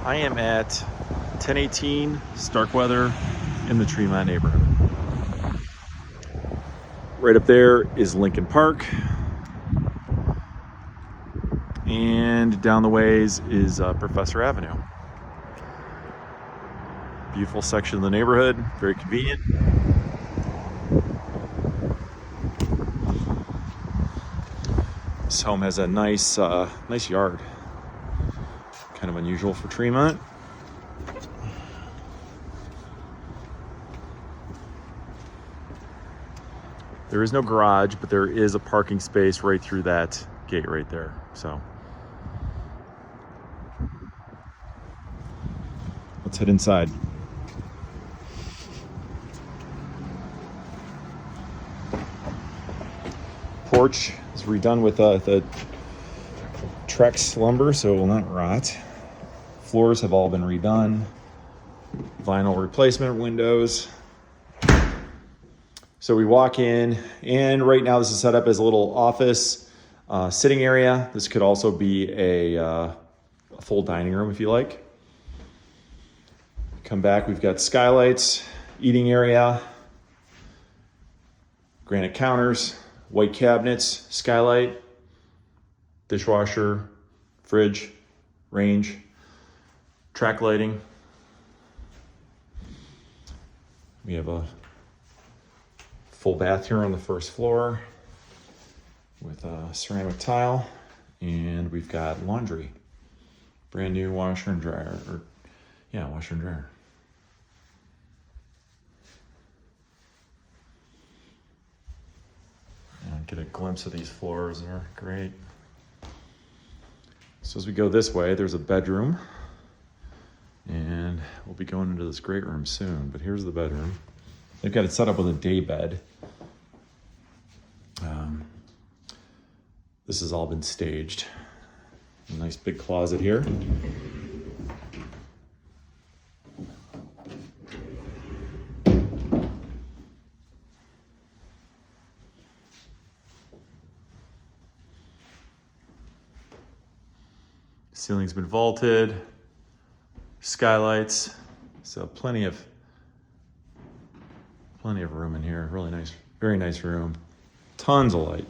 I am at 1018 Starkweather in the Tremont neighborhood. Right up there is Lincoln Park. And down the ways is Professor Avenue. Beautiful section of the neighborhood, very convenient. This home has a nice yard. Kind of unusual for Tremont. There is no garage, but there is a parking space right through that gate right there. So let's head inside. Porch is redone with the Trex lumber, so it will not rot. Floors have all been redone. Vinyl replacement windows. So we walk in, and right now this is set up as a little office sitting area. This could also be a full dining room if you like. Come back, we've got skylights, eating area, granite counters, white cabinets, skylight, dishwasher, fridge, range, track lighting. We have a full bath here on the first floor with a ceramic tile, and we've got laundry. Brand new washer and dryer, washer and dryer. And get a glimpse of these floors, they're great. So as we go this way, there's a bedroom, and we'll be going into this great room soon, but here's the bedroom. They've got it set up with a day bed. This has all been staged. A nice big closet here. Ceiling's been vaulted. Skylights. So plenty of room in here. Really nice, very nice room. Tons of light.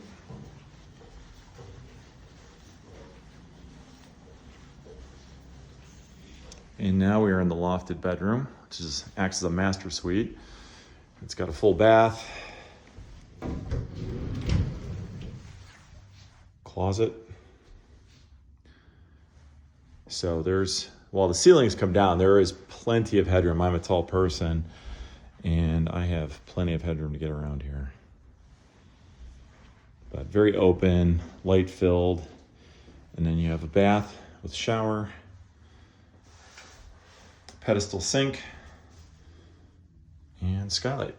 And now we are in the lofted bedroom, which acts as a master suite. It's got a full bath, closet. So while the ceilings come down, there is plenty of headroom. I'm a tall person, and I have plenty of headroom to get around here. But very open, light filled, and then you have a bath with shower, pedestal sink, and skylight.